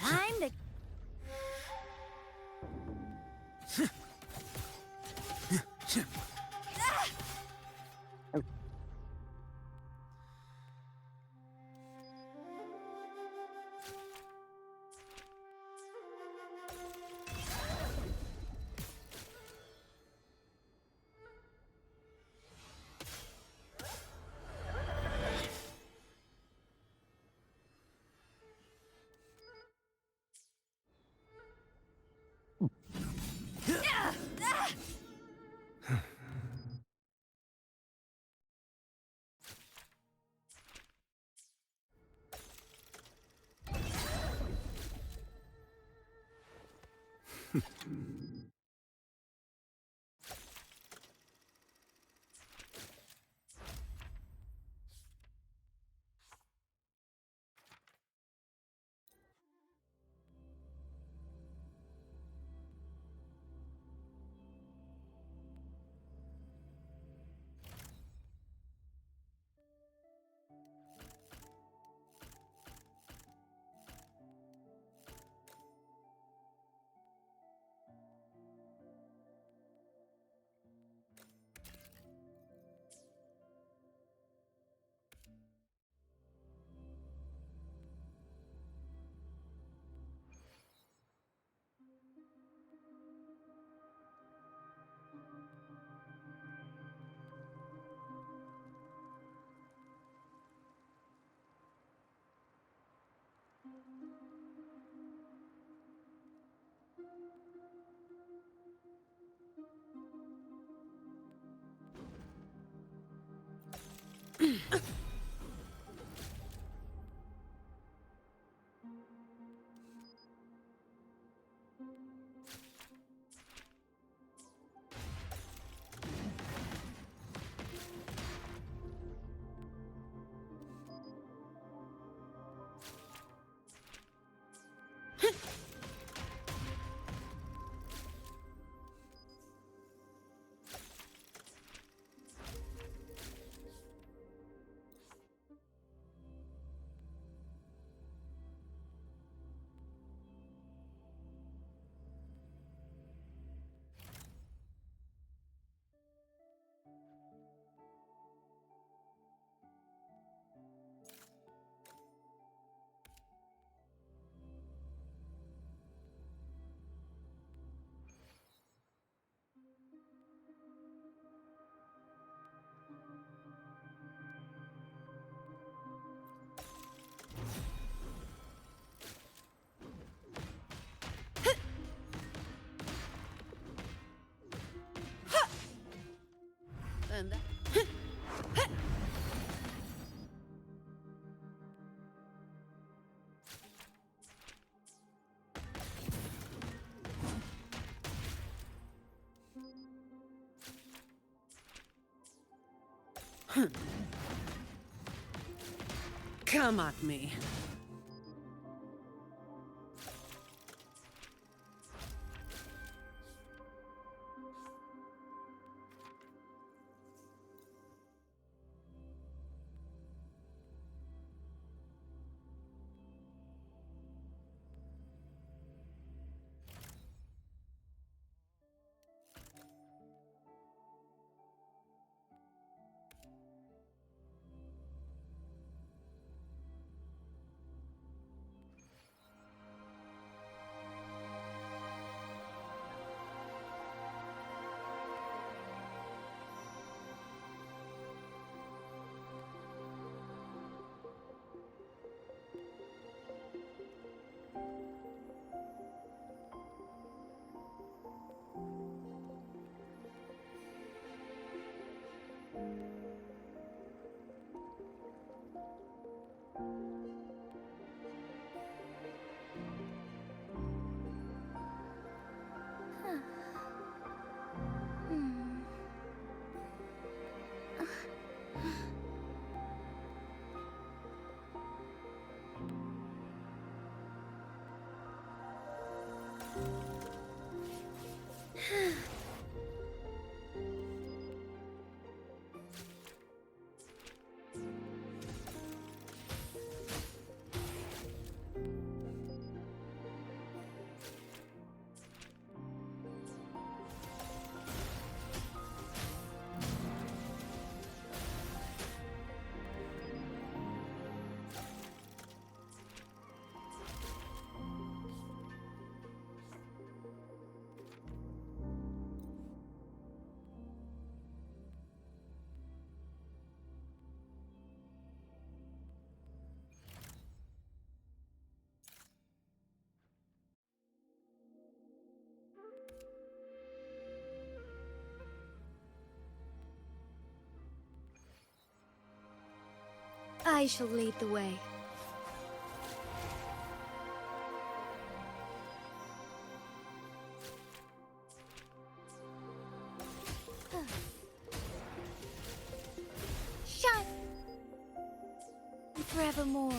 Time to... Come at me. I shall lead the way. Shut! Forevermore.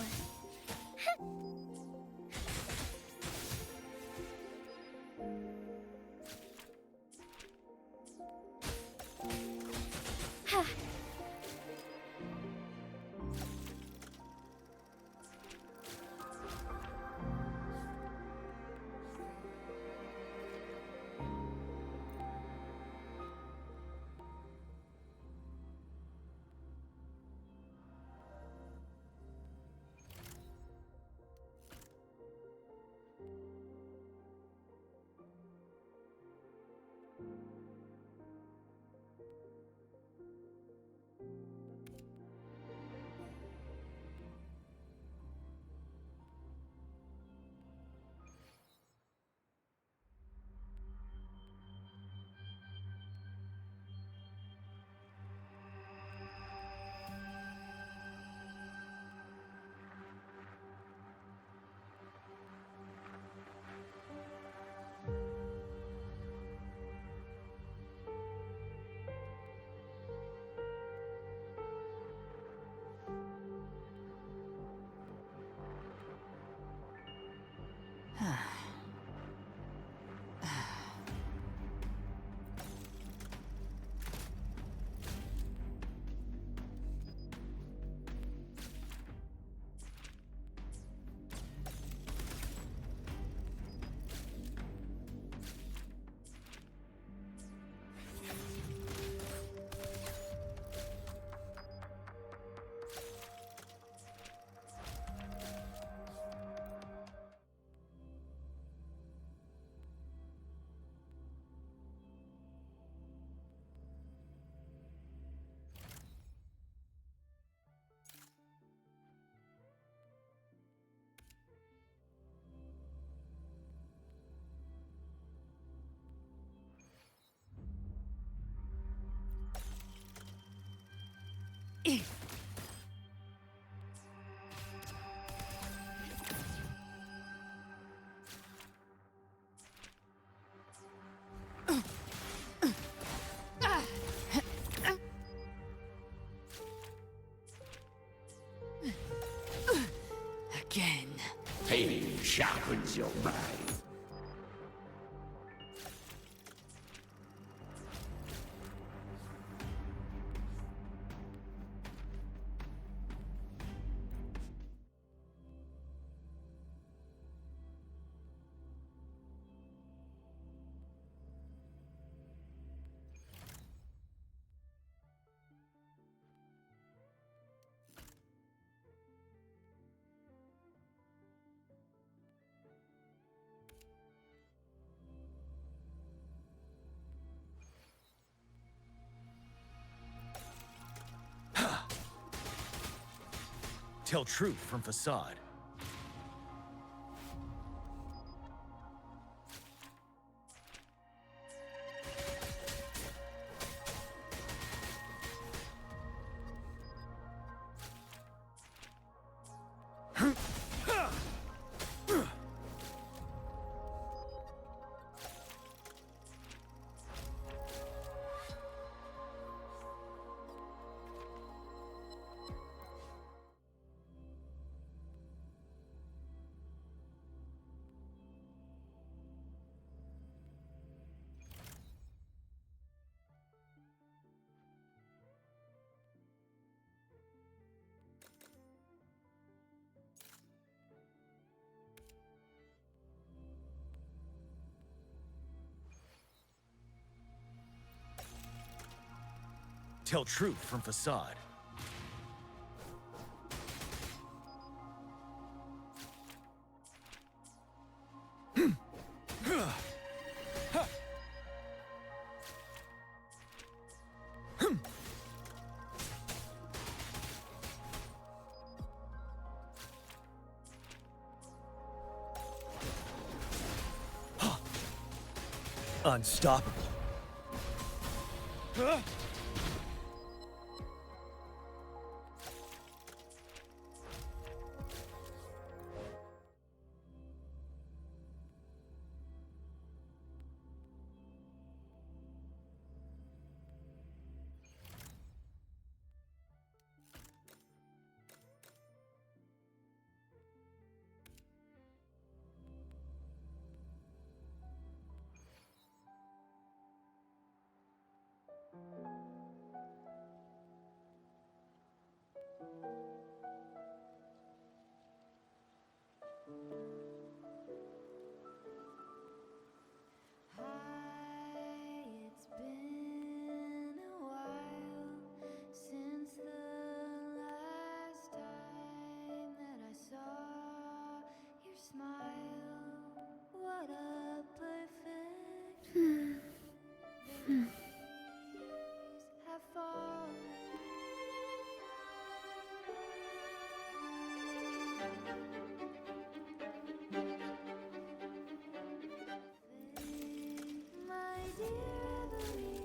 Pain sharpens your mind. Tell truth from facade. Tell truth from facade. Unstoppable. It's been a while since the last time that I saw your smile. What a perfect days have fallen. My dear Louis,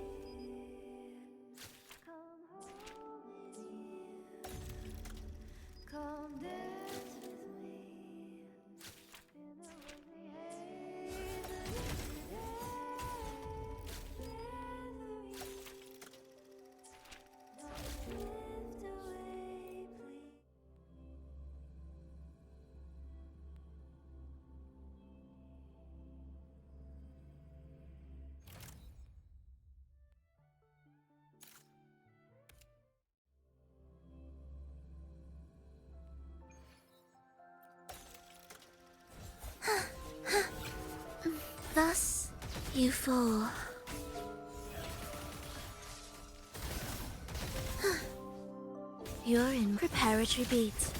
come home with you. Come dance with me in the rosy haze of yesterday. Don't drift away, please. Thus you fall. You're in preparatory beat.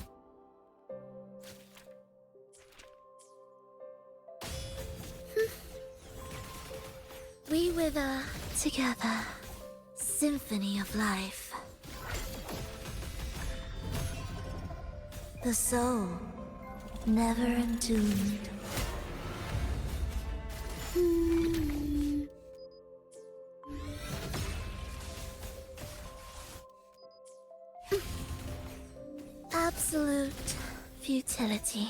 We wither together. Symphony of life. The soul, never entombed. Absolute futility.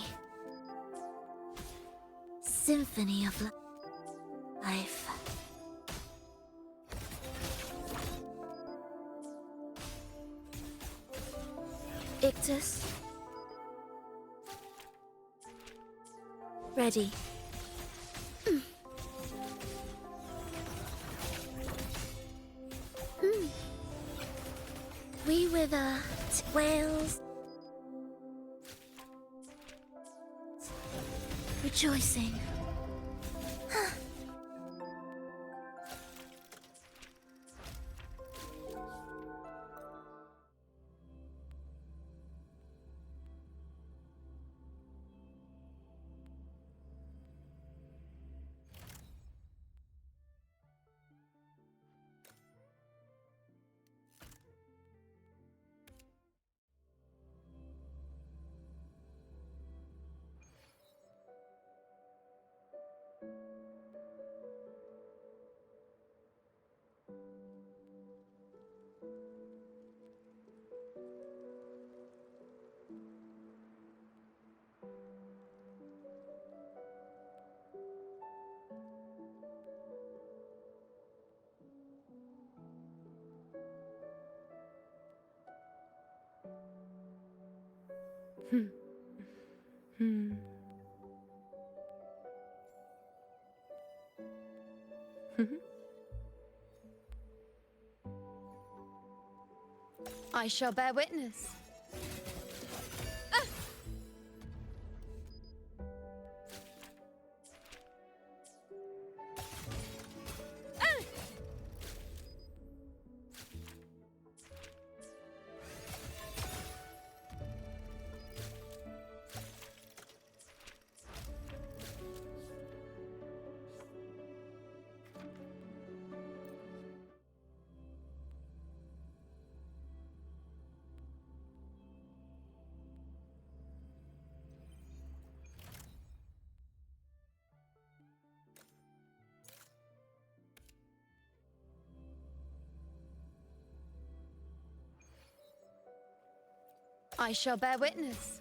Symphony of life. Ictus. Ready. We wither, whales, rejoicing. I shall bear witness. I shall bear witness.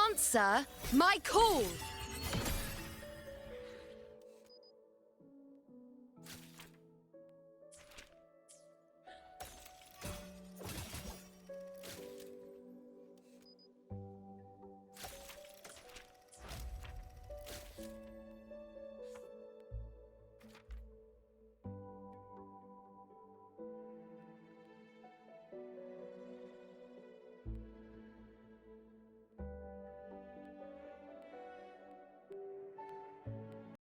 Answer my call!